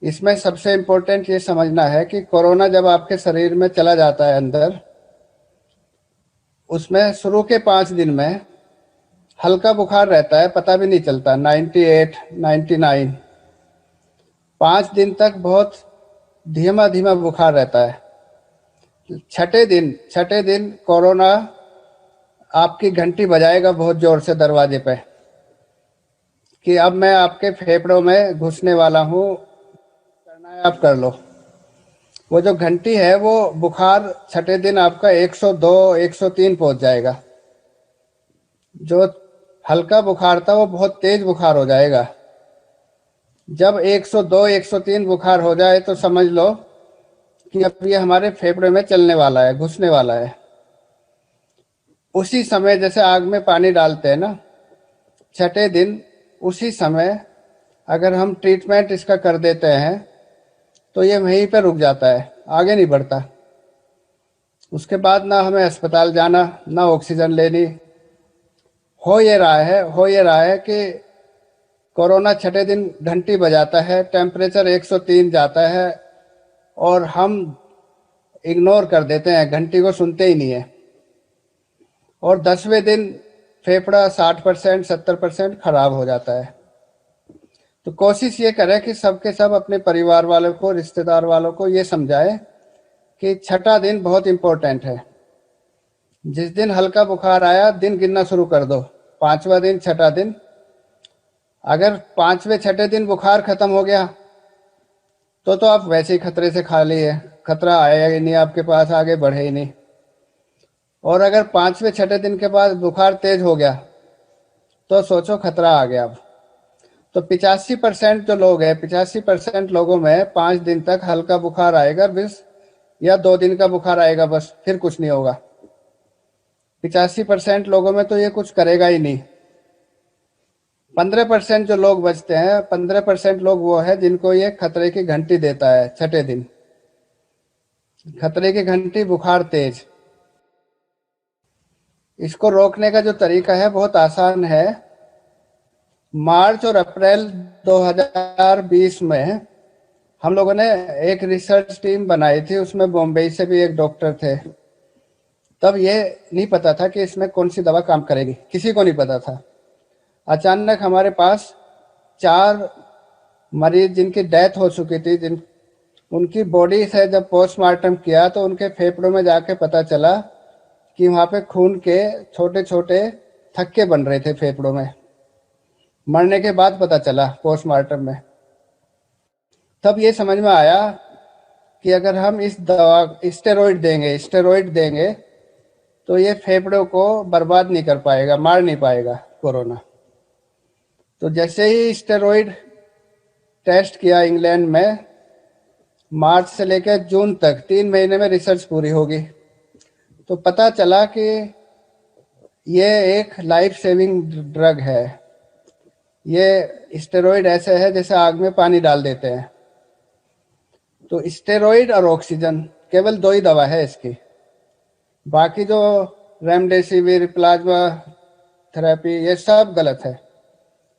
इसमें सबसे इम्पोर्टेंट ये समझना है कि कोरोना जब आपके शरीर में चला जाता है अंदर, उसमें शुरू के 5 दिन में हल्का बुखार रहता है, पता भी नहीं चलता, 98, 99। 5 दिन तक बहुत धीमा धीमा बुखार रहता है। छठे दिन कोरोना आपकी घंटी बजाएगा बहुत जोर से दरवाजे पे कि अब मैं आपके फेफड़ों में घुसने वाला हूँ, करना है आप कर लो। वो जो घंटी है वो बुखार छठे दिन आपका 102 103 पहुंच जाएगा। जो हल्का बुखार था वो बहुत तेज बुखार हो जाएगा। जब 102 103 बुखार हो जाए तो समझ लो कि अब ये हमारे फेफड़े में चलने वाला है, घुसने वाला है। उसी समय जैसे आग में पानी डालते हैं ना, छठे दिन उसी समय अगर हम ट्रीटमेंट इसका कर देते हैं तो ये वहीं पर रुक जाता है, आगे नहीं बढ़ता। उसके बाद ना हमें अस्पताल जाना, ना ऑक्सीजन लेनी। हो ये रहा है कि कोरोना छठे दिन घंटी बजाता है, टेम्परेचर 103 जाता है और हम इग्नोर कर देते हैं, घंटी को सुनते ही नहीं है। और 10वें दिन फेफड़ा 60% 70% खराब हो जाता है। तो कोशिश ये करें कि सबके सब अपने परिवार वालों को, रिश्तेदार वालों को ये समझाएं कि छठा दिन बहुत इंपॉर्टेंट है। जिस दिन हल्का बुखार आया दिन गिनना शुरू कर दो, 5वां दिन, छठा दिन। अगर 5वें छठे दिन बुखार खत्म हो गया तो आप वैसे ही खतरे से खाली है, खतरा आया ही नहीं आपके पास, आगे बढ़े ही नहीं। और अगर 5वें छठे दिन के बाद बुखार तेज हो गया तो सोचो खतरा आ गया अब। तो 85% जो लोग हैं, 85% लोगों में 5 दिन तक हल्का बुखार आएगा बस, या 2 दिन का बुखार आएगा बस, फिर कुछ नहीं होगा। 85% लोगों में तो ये कुछ करेगा ही नहीं। 15% जो लोग बचते हैं, 15% लोग वो है जिनको ये खतरे की घंटी देता है छठे दिन। खतरे की घंटी, बुखार तेज। इसको रोकने का जो तरीका है बहुत आसान है। मार्च और अप्रैल 2020 में हम लोगों ने एक रिसर्च टीम बनाई थी, उसमें बॉम्बे से भी एक डॉक्टर थे। तब ये नहीं पता था कि इसमें कौन सी दवा काम करेगी, किसी को नहीं पता था। अचानक हमारे पास 4 मरीज जिनकी डेथ हो चुकी थी, जिन उनकी बॉडी से जब पोस्टमार्टम किया तो उनके फेफड़ों में जाके पता चला कि वहाँ पे खून के छोटे छोटे थक्के बन रहे थे फेफड़ों में। मरने के बाद पता चला पोस्टमार्टम में। तब ये समझ में आया कि अगर हम इस दवा स्टेरॉइड देंगे तो ये फेफड़ों को बर्बाद नहीं कर पाएगा, मार नहीं पाएगा कोरोना। तो जैसे ही स्टेरॉइड टेस्ट किया इंग्लैंड में, मार्च से लेकर जून तक 3 महीने में रिसर्च पूरी होगी, तो पता चला कि ये एक लाइफ सेविंग ड्रग है। ये स्टेरॉइड ऐसे है जैसे आग में पानी डाल देते हैं। तो स्टेरॉइड और ऑक्सीजन केवल 2 ही दवा है इसकी। बाकी जो रेमडेसिविर, प्लाज्मा थेरेपी, ये सब गलत है,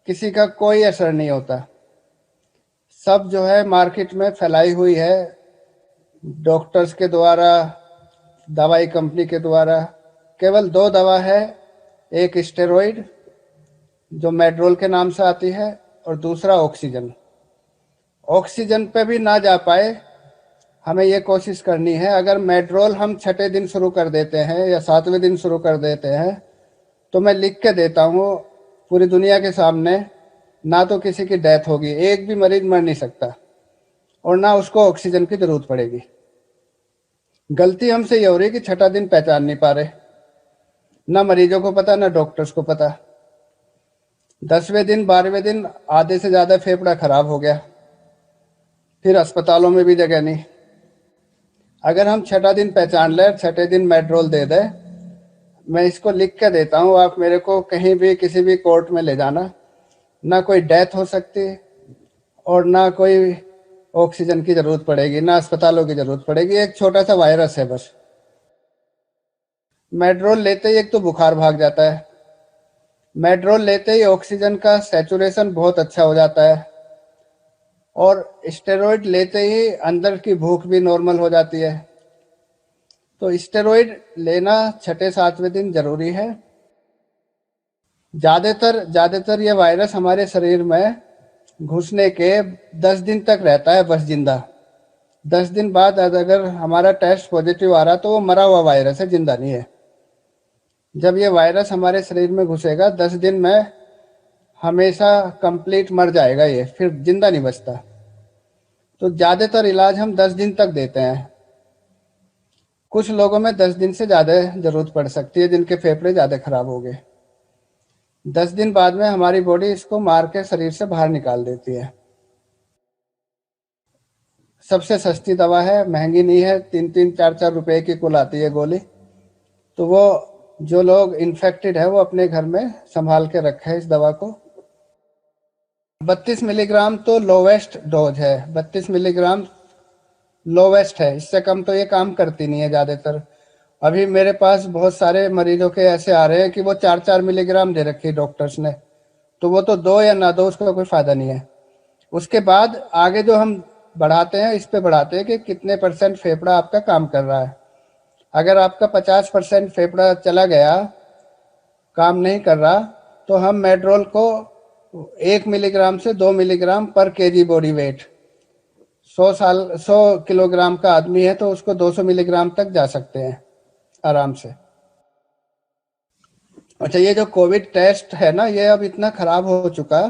किसी का कोई असर नहीं होता। सब जो है मार्केट में फैलाई हुई है, डॉक्टर्स के द्वारा, दवाई कंपनी के द्वारा। केवल 2 दवा है, एक स्टेरॉइड जो मेड्रोल के नाम से आती है, और दूसरा ऑक्सीजन। ऑक्सीजन पे भी ना जा पाए, हमें ये कोशिश करनी है, अगर मेड्रोल हम छठे दिन शुरू कर देते हैं या 7वें दिन शुरू कर देते हैं तो मैं लिख के देता हूँ पूरी दुनिया के सामने, ना तो किसी की डेथ होगी, एक भी मरीज मर नहीं सकता, और ना उसको ऑक्सीजन की जरूरत पड़ेगी। गलती हमसे ये हो रही कि छठा दिन पहचान नहीं पा रहे, ना मरीजों को पता ना डॉक्टर्स को पता। 10वें दिन 12वें दिन आधे से ज्यादा फेफड़ा खराब हो गया, फिर अस्पतालों में भी जगह नहीं। अगर हम छठा दिन पहचान लें, छठे दिन मेड्रोल दे दें, मैं इसको लिख के देता हूँ, आप मेरे को कहीं भी किसी भी कोर्ट में ले जाना, ना कोई डेथ हो सकती और ना कोई ऑक्सीजन की जरूरत पड़ेगी, ना अस्पतालों की जरूरत पड़ेगी। एक छोटा सा वायरस है बस। मेड्रोल लेते ही एक तो बुखार भाग जाता है, मेड्रोल लेते ही ऑक्सीजन का सैचुरेशन बहुत अच्छा हो जाता है, और स्टेरॉइड लेते ही अंदर की भूख भी नॉर्मल हो जाती है। तो स्टेरॉइड लेना छठे सातवें दिन जरूरी है। ज्यादातर ये वायरस हमारे शरीर में घुसने के 10 दिन तक रहता है बस जिंदा। 10 दिन बाद अगर हमारा टेस्ट पॉजिटिव आ रहा तो वो मरा हुआ वायरस है, जिंदा नहीं है। जब ये वायरस हमारे शरीर में घुसेगा 10 दिन में हमेशा कंप्लीट मर जाएगा, ये फिर जिंदा नहीं बचता। तो ज्यादातर इलाज हम 10 दिन तक देते हैं। कुछ लोगों में 10 दिन से ज्यादा जरूरत पड़ सकती है, जिनके फेफड़े ज्यादा खराब हो गए। 10 दिन बाद में हमारी बॉडी इसको मार के शरीर से बाहर निकाल देती है। सबसे सस्ती दवा है, महंगी नहीं है, 3-3 4-4 रुपए की कुल आती है गोली। तो वो जो लोग इन्फेक्टेड है वो अपने घर में संभाल के रखे इस दवा को। 32 मिलीग्राम तो लोवेस्ट डोज है, 32 मिलीग्राम लोवेस्ट है। इससे कम तो ये काम करती नहीं है ज्यादातर। अभी मेरे पास बहुत सारे मरीजों के ऐसे आ रहे हैं कि वो 4-4 मिलीग्राम दे रखी डॉक्टर्स ने, तो वो तो दो या ना दो, उसका कोई फायदा नहीं है। उसके बाद आगे जो हम बढ़ाते हैं, इस पे बढ़ाते हैं कि कितने परसेंट फेफड़ा आपका काम कर रहा है। अगर आपका 50% फेफड़ा चला गया, काम नहीं कर रहा, तो हम मेड्रोल को 1 मिलीग्राम से 2 मिलीग्राम पर केजी बॉडी वेट, 100 किलोग्राम का आदमी है तो उसको 200 मिलीग्राम तक जा सकते हैं आराम से। अच्छा, ये जो कोविड टेस्ट है ना, ये अब इतना खराब हो चुका,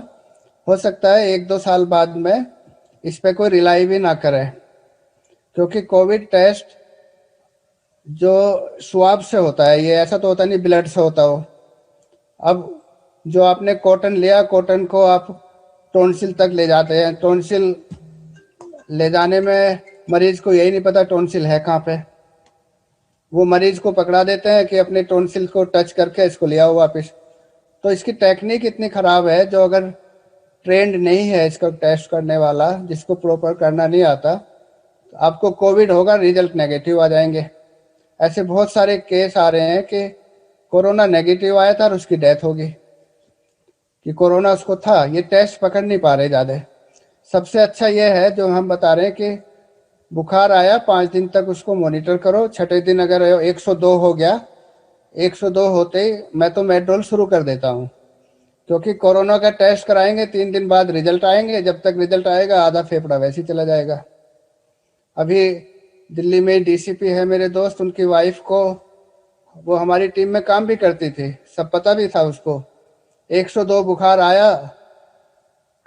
हो सकता है 1-2 साल बाद में इस पे कोई रिलाई भी ना करे, क्योंकि कोविड टेस्ट जो स्वाब से होता है, ये ऐसा तो होता नहीं ब्लड से होता हो। अब जो आपने कॉटन लिया, कॉटन को आप टॉन्सिल तक ले जाते हैं, टॉन्सिल ले जाने में मरीज को यही नहीं पता टॉन्सिल है कहाँ पे। वो मरीज को पकड़ा देते हैं कि अपने टॉन्सिल को टच करके इसको ले आओ वापस। तो इसकी टेक्निक इतनी खराब है, जो अगर ट्रेंड नहीं है इसका टेस्ट करने वाला, जिसको प्रॉपर करना नहीं आता, तो आपको कोविड होगा, रिजल्ट नेगेटिव आ जाएंगे। ऐसे बहुत सारे केस आ रहे हैं कि कोरोना नेगेटिव आया था और उसकी डेथ होगी, कि कोरोना उसको था। ये टेस्ट पकड़ नहीं पा रहे ज्यादा। सबसे अच्छा ये है जो हम बता रहे हैं कि बुखार आया 5 दिन तक उसको मॉनिटर करो। छठे दिन अगर 102 हो गया, 102 होते ही मैं तो मेड्रोल शुरू कर देता हूँ, क्योंकि कोरोना का टेस्ट कराएंगे 3 दिन बाद रिजल्ट आएंगे, जब तक रिजल्ट आएगा आधा फेफड़ा वैसे ही चला जाएगा। अभी दिल्ली में डीसीपी है मेरे दोस्त, उनकी वाइफ को, वो हमारी टीम में काम भी करती थी, सब पता भी था उसको, 102 बुखार आया,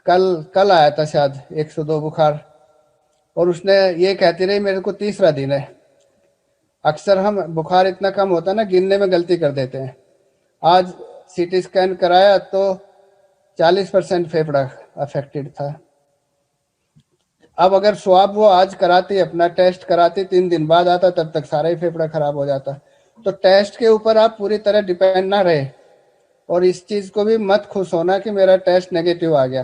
कल कल आया था शायद 102 बुखार, और उसने ये कहती रही मेरे को 3रा दिन है। अक्सर हम बुखार इतना कम होता ना, गिनने में गलती कर देते हैं। आज सीटी स्कैन कराया तो 40% फेफड़ा अफेक्टेड था। अब अगर स्वाब वो आज कराती, अपना टेस्ट कराती, 3 दिन बाद आता, तब तक सारा ही फेफड़ा खराब हो जाता। तो टेस्ट के ऊपर आप पूरी तरह डिपेंड ना रहे, और इस चीज को भी मत खुश होना कि मेरा टेस्ट नेगेटिव आ गया,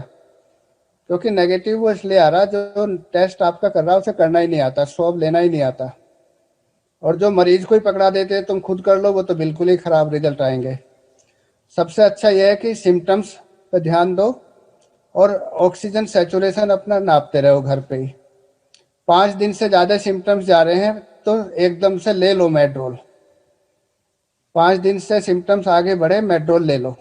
क्योंकि नेगेटिव वो इसलिए आ रहा जो टेस्ट आपका कर रहा है उसे करना ही नहीं आता, स्वाब लेना ही नहीं आता। और जो मरीज को ही पकड़ा देते हैं तुम खुद कर लो, वो तो बिल्कुल ही खराब रिजल्ट आएंगे। सबसे अच्छा यह है कि सिम्टम्स पे ध्यान दो, और ऑक्सीजन सैचुरेशन अपना नापते रहो घर पे ही। 5 दिन से ज्यादा सिम्टम्स जा रहे हैं तो एकदम से ले लो मेड्रोल। 5 दिन से सिम्टम्स आगे बढ़े, मेड्रोल ले लो।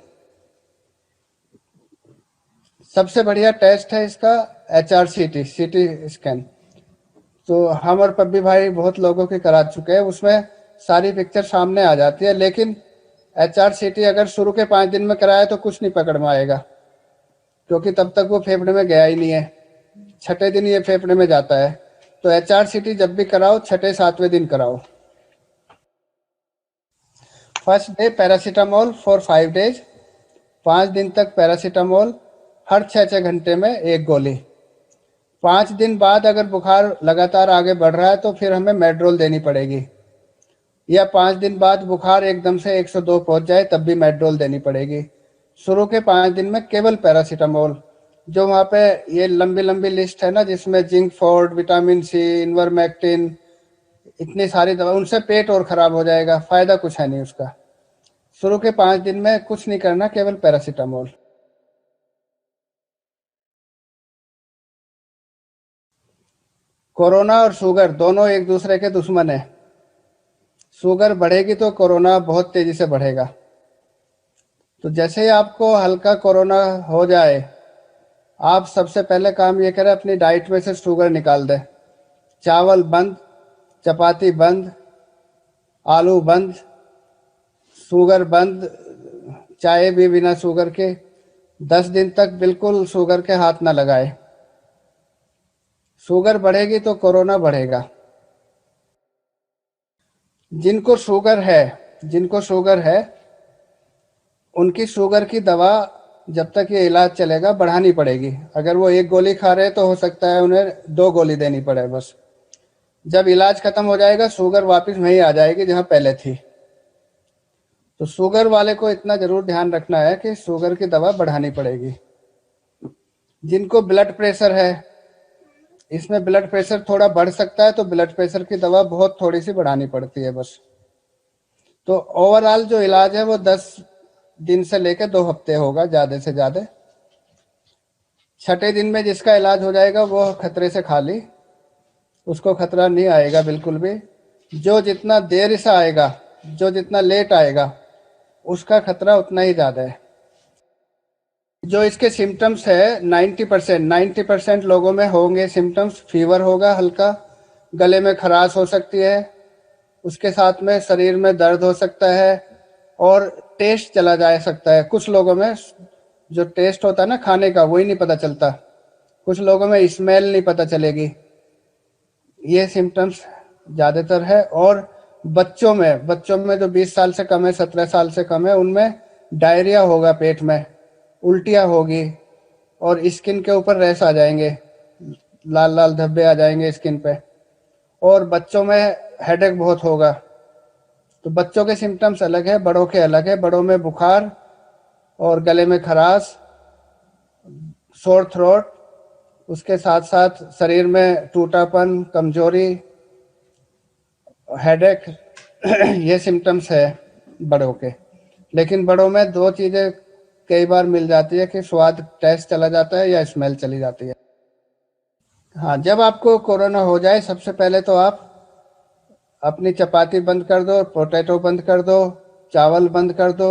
सबसे बढ़िया टेस्ट है इसका HRCT, सीटी स्कैन। तो हम और पब्बी भाई बहुत लोगों के करा चुके हैं, उसमें सारी पिक्चर सामने आ जाती है। लेकिन HRCT अगर शुरू के 5 दिन में कराया तो कुछ नहीं पकड़ में आएगा, क्योंकि तब तक वो फेफड़े में गया ही नहीं है। छठे दिन ये फेफड़े में जाता है। तो HRCT जब भी कराओ, छठे सातवें दिन कराओ। First day paracetamol for 5 days, 5 दिन तक पैरासीटामोल, हर 6-6 घंटे में एक गोली। 5 दिन बाद अगर बुखार लगातार आगे बढ़ रहा है तो फिर हमें मेड्रोल देनी पड़ेगी, या 5 दिन बाद बुखार एकदम से 102 पहुंच जाए तब भी मेड्रोल देनी पड़ेगी। शुरू के 5 दिन में केवल पैरासीटामोल। जो वहाँ पे ये लंबी लंबी लिस्ट है ना, जिसमें जिंक फोर्ड, विटामिन सी, इन्वरमेक्टिन, इतनी सारी दवा, उनसे पेट और खराब हो जाएगा, फायदा कुछ है नहीं उसका। शुरू के 5 दिन में कुछ नहीं करना, केवल पैरासीटामोल। कोरोना और शुगर दोनों एक दूसरे के दुश्मन है। शुगर बढ़ेगी तो कोरोना बहुत तेजी से बढ़ेगा। तो जैसे ही आपको हल्का कोरोना हो जाए, आप सबसे पहले काम ये करें, अपनी डाइट में से शुगर निकाल दें। चावल बंद, चपाती बंद, आलू बंद, शुगर बंद, चाय भी बिना शुगर के। 10 दिन तक बिल्कुल शुगर के हाथ ना लगाए। शुगर बढ़ेगी तो कोरोना बढ़ेगा। जिनको शुगर है उनकी शुगर की दवा जब तक ये इलाज चलेगा बढ़ानी पड़ेगी। अगर वो 1 गोली खा रहे तो हो सकता है उन्हें 2 गोली देनी पड़े बस। जब इलाज खत्म हो जाएगा शुगर वापस वहीं आ जाएगी जहां पहले थी। तो शुगर वाले को इतना जरूर ध्यान रखना है कि शुगर की दवा बढ़ानी पड़ेगी। जिनको ब्लड प्रेशर है, इसमें ब्लड प्रेशर थोड़ा बढ़ सकता है, तो ब्लड प्रेशर की दवा बहुत थोड़ी सी बढ़ानी पड़ती है बस। तो ओवरऑल जो इलाज है वो 10 दिन से लेकर 2 हफ्ते होगा ज्यादा से ज्यादा। छठे दिन में जिसका इलाज हो जाएगा वो खतरे से खाली, उसको खतरा नहीं आएगा बिल्कुल भी। जो जितना देर से आएगा, जो जितना लेट आएगा, उसका खतरा उतना ही ज्यादा है। जो इसके सिम्टम्स है 90% लोगों में होंगे सिम्टम्स। फीवर होगा हल्का, गले में खराश हो सकती है, उसके साथ में शरीर में दर्द हो सकता है और टेस्ट चला जा सकता है। कुछ लोगों में जो टेस्ट होता है ना खाने का, वही नहीं पता चलता। कुछ लोगों में स्मेल नहीं पता चलेगी। ये सिम्टम्स ज़्यादातर है। और बच्चों में जो 20 साल से कम है, 17 साल से कम है, उनमें डायरिया होगा, पेट में उल्टियाँ होगी और स्किन के ऊपर रैश आ जाएंगे, लाल लाल धब्बे आ जाएंगे स्किन पे। और बच्चों में हेडेक बहुत होगा। तो बच्चों के सिम्टम्स अलग है, बड़ों के अलग है। बड़ों में बुखार और गले में खराश, सोर थ्रोट, उसके साथ साथ शरीर में टूटापन, कमजोरी, हेडेक ये सिम्टम्स है बड़ों के। लेकिन बड़ों में 2 चीज़ें कई बार मिल जाती है कि स्वाद, टेस्ट चला जाता है या स्मेल चली जाती है। हाँ, जब आपको कोरोना हो जाए सबसे पहले तो आप अपनी चपाती बंद कर दो, पोटैटो बंद कर दो, चावल बंद कर दो,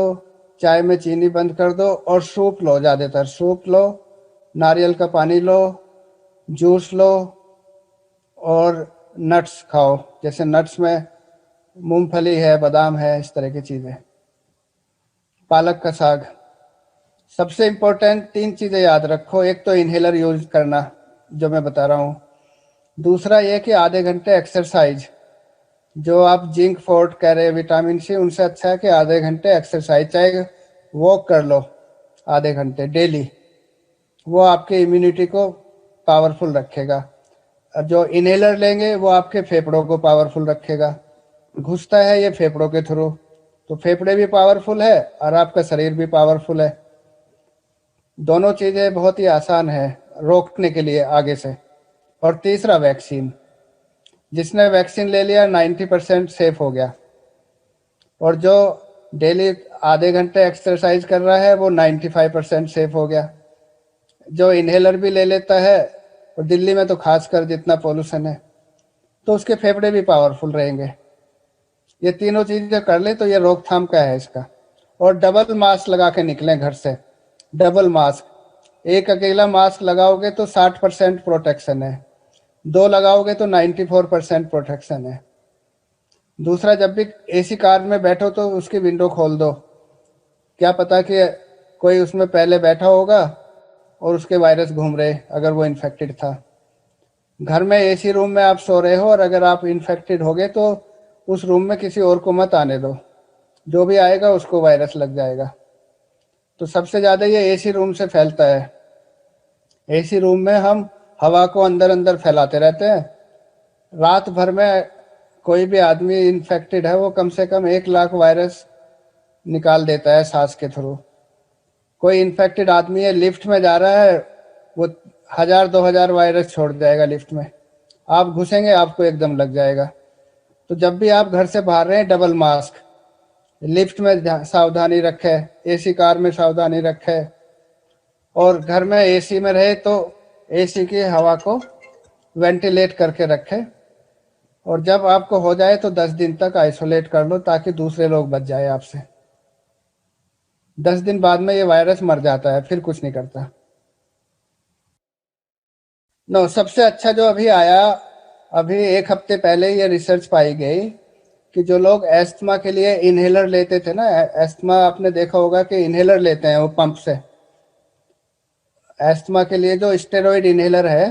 चाय में चीनी बंद कर दो और सूप लो। ज़्यादातर सूप लो, नारियल का पानी लो, जूस लो और नट्स खाओ। जैसे नट्स में मूंगफली है, बादाम है, इस तरह की चीज़ें। पालक का साग। सबसे इम्पोर्टेंट 3 चीज़ें याद रखो। एक तो इनहेलर यूज करना जो मैं बता रहा हूँ। दूसरा ये कि आधे घंटे एक्सरसाइज, जो आप जिंक फोर्ट कह रहे हैं, विटामिन सी, उनसे अच्छा है कि आधे घंटे एक्सरसाइज, चाहे वॉक कर लो आधे घंटे डेली। वो आपके इम्यूनिटी को पावरफुल रखेगा। और जो इनहेलर लेंगे वो आपके फेफड़ों को पावरफुल रखेगा। घुसता है ये फेफड़ों के थ्रू, तो फेफड़े भी पावरफुल है और आपका शरीर भी पावरफुल है। दोनों चीज़ें बहुत ही आसान है रोकने के लिए आगे से। और तीसरा वैक्सीन, जिसने वैक्सीन ले लिया 90% सेफ हो गया। और जो डेली आधे घंटे एक्सरसाइज कर रहा है वो 95% सेफ हो गया। जो इनहेलर भी ले लेता है, और दिल्ली में तो खासकर जितना पोल्यूशन है, तो उसके फेफड़े भी पावरफुल रहेंगे। ये तीनों चीजें कर ले तो ये रोकथाम का है इसका। और डबल मास्क लगा के निकलें घर से। डबल मास्क, एक अकेला मास्क लगाओगे तो 60% प्रोटेक्शन है, 2 लगाओगे तो 94% प्रोटेक्शन है। दूसरा, जब भी एसी कार में बैठो तो उसकी विंडो खोल दो। क्या पता कि कोई उसमें पहले बैठा होगा और उसके वायरस घूम रहे, अगर वो इन्फेक्टेड था। घर में एसी रूम में आप सो रहे हो और अगर आप इन्फेक्टेड हो गए तो उस रूम में किसी और को मत आने दो, जो भी आएगा उसको वायरस लग जाएगा। तो सबसे ज़्यादा ये एसी रूम से फैलता है। एसी रूम में हम हवा को अंदर अंदर फैलाते रहते हैं। रात भर में कोई भी आदमी इन्फेक्टेड है वो कम से कम 1 लाख वायरस निकाल देता है सांस के थ्रू। कोई इन्फेक्टेड आदमी है, लिफ्ट में जा रहा है, वो 1000-2000 वायरस छोड़ जाएगा लिफ्ट में। आप घुसेंगे आपको एकदम लग जाएगा। तो जब भी आप घर से बाहर रहे, डबल मास्क, लिफ्ट में सावधानी रखें, एसी कार में सावधानी रखें, और घर में एसी में रहे तो एसी की हवा को वेंटिलेट करके रखे, और जब आपको हो जाए तो 10 दिन तक आइसोलेट कर लो ताकि दूसरे लोग बच जाए आपसे। 10 दिन बाद में ये वायरस मर जाता है, फिर कुछ नहीं करता। नो, सबसे अच्छा जो अभी आया, अभी 1 हफ्ते पहले ये रिसर्च पाई गई कि जो लोग एस्थमा के लिए इनहेलर लेते थे ना, एस्थमा आपने देखा होगा कि इनहेलर लेते हैं वो पंप से, एस्थमा के लिए जो स्टेरॉइड इनहेलर है,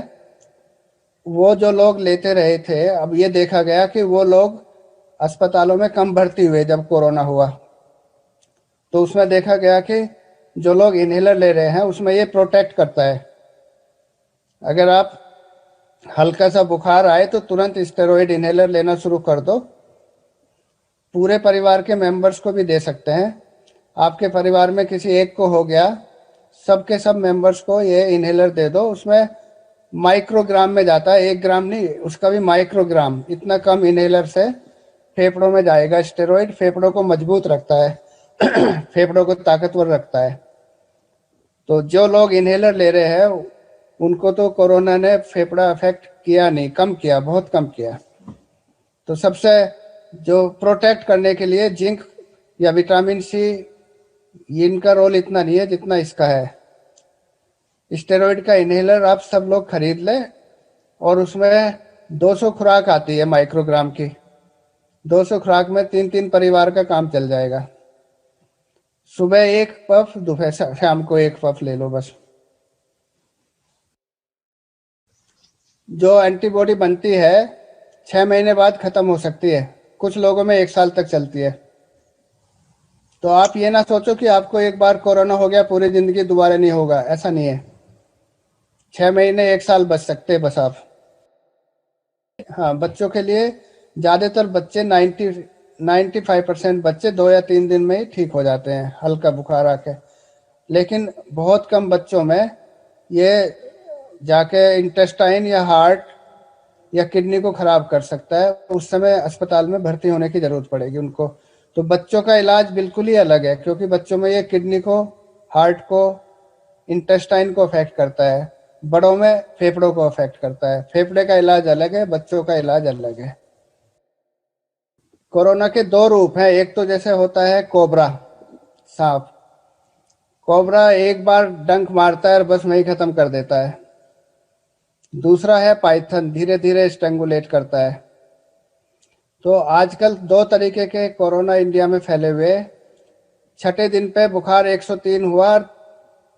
वो जो लोग लेते रहे थे, अब ये देखा गया कि वो लोग अस्पतालों में कम भर्ती हुए जब कोरोना हुआ। तो उसमें देखा गया कि जो लोग इनहेलर ले रहे हैं उसमें ये प्रोटेक्ट करता है। अगर आप हल्का सा बुखार आए तो तुरंत स्टेरॉइड इनहेलर लेना शुरू कर दो। पूरे परिवार के मेंबर्स को भी दे सकते हैं। आपके परिवार में किसी एक को हो गया, सबके सब मेंबर्स को ये इनहेलर दे दो। उसमें माइक्रोग्राम में जाता है, 1 ग्राम नहीं, उसका भी माइक्रोग्राम। इतना कम इनहेलर से फेफड़ों में जाएगा स्टेरॉइड, फेफड़ों को मजबूत रखता है फेफड़ों को ताकतवर रखता है। तो जो लोग इनहेलर ले रहे हैं उनको तो कोरोना ने फेफड़ा अफेक्ट किया नहीं, कम किया, बहुत कम किया। तो सबसे जो प्रोटेक्ट करने के लिए जिंक या विटामिन सी, इनका रोल इतना नहीं है जितना इसका है। स्टेरॉइड का इनहेलर आप सब लोग खरीद लें, और उसमें 200 खुराक आती है माइक्रोग्राम की। 200 खुराक में 3-3 परिवार का काम चल जाएगा। सुबह 1 पफ, दोपहर शाम को 1 पफ ले लो बस। जो एंटीबॉडी बनती है 6 महीने बाद खत्म हो सकती है, कुछ लोगों में 1 साल तक चलती है। तो आप ये ना सोचो कि आपको एक बार कोरोना हो गया पूरी जिंदगी दोबारा नहीं होगा, ऐसा नहीं है। 6 महीने 1 साल बच सकते हैं बस आप। हाँ, बच्चों के लिए ज़्यादातर बच्चे 95% बच्चे 2 या 3 दिन में ही ठीक हो जाते हैं हल्का बुखार आके। लेकिन बहुत कम बच्चों में ये जाके इंटेस्टाइन या हार्ट या किडनी को खराब कर सकता है। उस समय अस्पताल में भर्ती होने की जरूरत पड़ेगी उनको। तो बच्चों का इलाज बिल्कुल ही अलग है, क्योंकि बच्चों में ये किडनी को, हार्ट को, इंटेस्टाइन को अफेक्ट करता है। बड़ों में फेफड़ों को अफेक्ट करता है। फेफड़े का इलाज अलग है, बच्चों का इलाज अलग है। कोरोना के 2 रूप हैं। एक तो जैसे होता है कोबरा, सांप। कोबरा एक बार डंक मारता है और बस वहीं खत्म कर देता है। दूसरा है पाइथन, धीरे धीरे स्ट्रेंगुलेट करता है। तो आजकल 2 तरीके के कोरोना इंडिया में फैले हुए। छठे दिन पे बुखार 103 हुआ और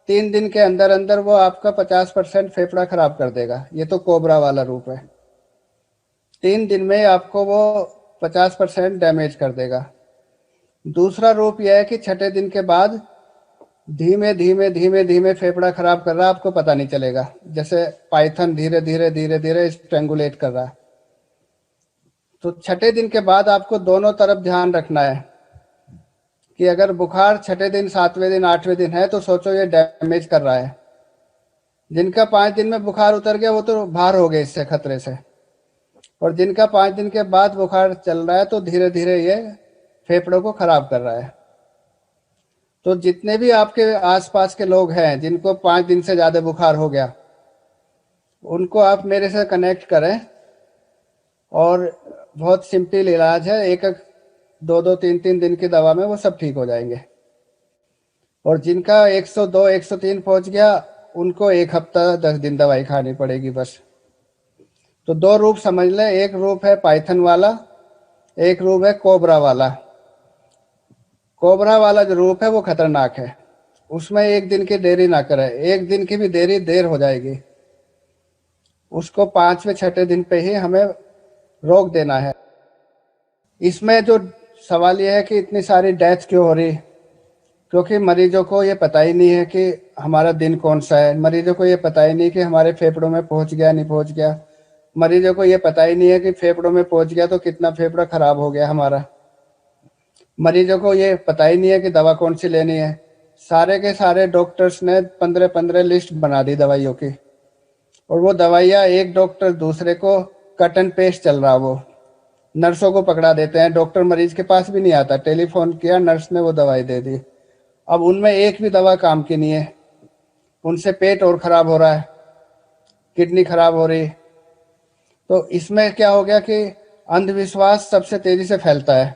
3 दिन के अंदर अंदर वो आपका 50% फेफड़ा खराब कर देगा। ये तो कोबरा वाला रूप है। 3 दिन में आपको वो 50% डैमेज कर देगा। दूसरा रूप यह है कि छठे दिन के बाद धीमे धीमे धीमे धीमे फेफड़ा खराब कर रहा है, आपको पता नहीं चलेगा। जैसे पाइथन धीरे धीरे धीरे धीरे स्ट्रेंगुलेट कर रहा है। तो छठे दिन के बाद आपको दोनों तरफ ध्यान रखना है कि अगर बुखार छठे दिन, 7वें दिन, 8वें दिन है तो सोचो ये डैमेज कर रहा है। जिनका 5 दिन में बुखार उतर गया वो तो बाहर हो गए इससे, खतरे से। और जिनका 5 दिन के बाद बुखार चल रहा है तो धीरे धीरे ये फेफड़ों को खराब कर रहा है। तो जितने भी आपके आसपास के लोग हैं जिनको 5 दिन से ज्यादा बुखार हो गया, उनको आप मेरे से कनेक्ट करें। और बहुत सिंपल इलाज है, 1-2-3 दिन की दवा में वो सब ठीक हो जाएंगे। और जिनका 102 103 पहुंच गया उनको 1 हफ्ता 10 दिन दवाई खानी पड़ेगी बस। तो 2 रूप समझ लें, एक रूप है पाइथन वाला, एक रूप है कोबरा वाला। कोबरा वाला जो रूप है वो खतरनाक है, उसमें 1 दिन की देरी ना करें। 1 दिन की भी देर हो जाएगी, उसको 5वें 6ठे दिन पे ही हमें रोक देना है। इसमें जो सवाल ये है कि इतनी सारी डेथ क्यों हो रही, क्योंकि मरीजों को ये पता ही नहीं है कि हमारा दिन कौन सा है। मरीजों को ये पता ही नहीं कि हमारे फेफड़ों में पहुंच गया नहीं पहुंच गया। मरीजों को ये पता ही नहीं है कि फेफड़ों में पहुंच गया तो कितना फेफड़ा खराब हो गया हमारा। मरीजों को ये पता ही नहीं है कि दवा कौन सी लेनी है। सारे के सारे डॉक्टर्स ने 15-15 लिस्ट बना दी दवाइयों की, और वो दवाइयाँ एक डॉक्टर दूसरे को कट एंड पेस्ट चल रहा। वो नर्सों को पकड़ा देते हैं, डॉक्टर मरीज के पास भी नहीं आता, टेलीफोन किया, नर्स ने वो दवाई दे दी। अब उनमें एक भी दवा काम की नहीं है, उनसे पेट और खराब हो रहा है, किडनी खराब हो रही, तो इसमें क्या हो गया कि अंधविश्वास सबसे तेजी से फैलता है।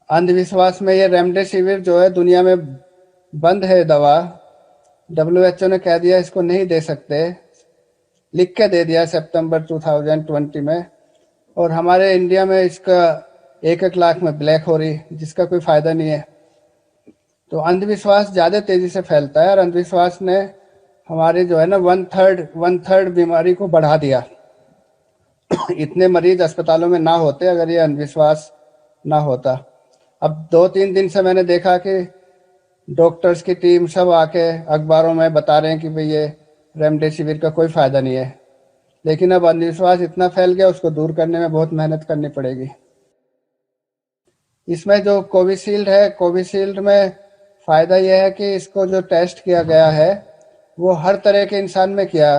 अंधविश्वास में ये रेमडेसिविर जो है दुनिया में बंद है दवा, डब्ल्यूएचओ ने कह दिया इसको नहीं दे सकते, लिख के दे दिया सितंबर 2020 में। और हमारे इंडिया में इसका 1-1 लाख में ब्लैक हो रही, जिसका कोई फायदा नहीं है। तो अंधविश्वास ज्यादा तेजी से फैलता है, और अंधविश्वास ने हमारे जो है ना वन थर्ड बीमारी को बढ़ा दिया। इतने मरीज अस्पतालों में ना होते अगर ये अंधविश्वास ना होता। अब 2-3 दिन से मैंने देखा कि डॉक्टर्स की टीम सब आके अखबारों में बता रहे हैं कि भाई ये रेमडेसिविर का कोई फायदा नहीं है। लेकिन अब अंधविश्वास इतना फैल गया, उसको दूर करने में बहुत मेहनत करनी पड़ेगी। इसमें जो कोविशील्ड है, कोविशील्ड में फायदा यह है कि इसको जो टेस्ट किया गया है वो हर तरह के इंसान में किया,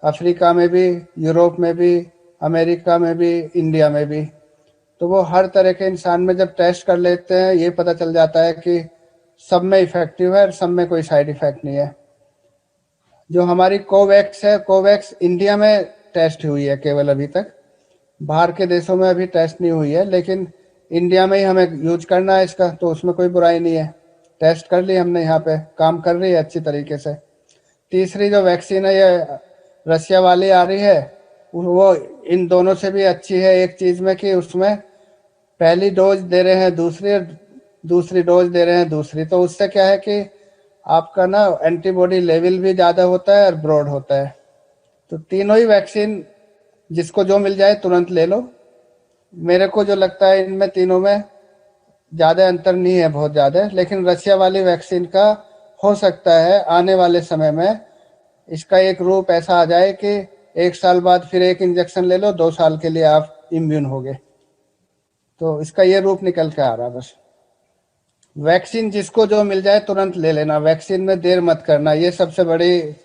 अफ्रीका में भी, यूरोप में भी, अमेरिका में भी, इंडिया में भी। तो वो हर तरह के इंसान में जब टेस्ट कर लेते हैं ये पता चल जाता है कि सब में इफेक्टिव है और सब में कोई साइड इफेक्ट नहीं है। जो हमारी कोवैक्स है, कोवैक्स इंडिया में टेस्ट हुई है केवल अभी तक, बाहर के देशों में अभी टेस्ट नहीं हुई है, लेकिन इंडिया में ही हमें यूज करना है इसका, तो उसमें कोई बुराई नहीं है। टेस्ट कर ली हमने, यहाँ पे काम कर रही है अच्छी तरीके से। तीसरी जो वैक्सीन है ये रशिया वाली आ रही है, वो इन दोनों से भी अच्छी है एक चीज में कि उसमें पहली डोज दे रहे हैं दूसरी डोज दे रहे हैं दूसरी, तो उससे क्या है कि आपका ना एंटीबॉडी लेवल भी ज्यादा होता है और ब्रॉड होता है। तो तीनों ही वैक्सीन जिसको जो मिल जाए तुरंत ले लो। मेरे को जो लगता है इनमें तीनों में ज्यादा अंतर नहीं है बहुत ज्यादा, लेकिन रशिया वाली वैक्सीन का हो सकता है आने वाले समय में इसका एक रूप ऐसा आ जाए कि 1 साल बाद फिर एक इंजेक्शन ले लो, 2 साल के लिए आप इम्यून हो गए। तो इसका ये रूप निकल के आ रहा है। बस वैक्सीन जिसको जो मिल जाए तुरंत ले लेना, वैक्सीन में देर मत करना, ये सबसे बड़ी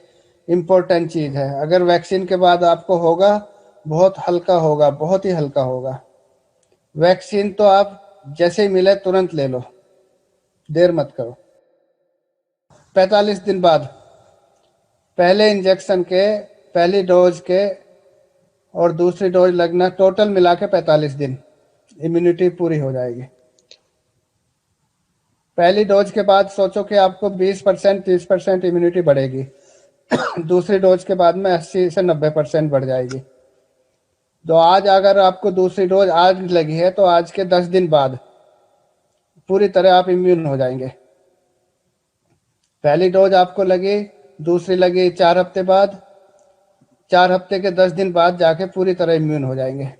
इम्पोर्टेंट चीज है। अगर वैक्सीन के बाद आपको होगा, बहुत हल्का होगा, बहुत ही हल्का होगा। वैक्सीन तो आप जैसे ही मिले तुरंत ले लो, देर मत करो। 45 दिन बाद पहले इंजेक्शन के, पहली डोज के और दूसरी डोज लगना, टोटल मिला के 45 दिन इम्यूनिटी पूरी हो जाएगी। पहली डोज के बाद सोचो कि आपको 20% 30% इम्यूनिटी बढ़ेगी। दूसरी डोज के बाद में 80 से 90% बढ़ जाएगी। तो आज अगर आपको दूसरी डोज आज लगी है तो आज के 10 दिन बाद पूरी तरह आप इम्यून हो जाएंगे। पहली डोज आपको लगी, दूसरी लगी 4 हफ्ते बाद, 4 हफ्ते के 10 दिन बाद जाके पूरी तरह इम्यून हो जाएंगे।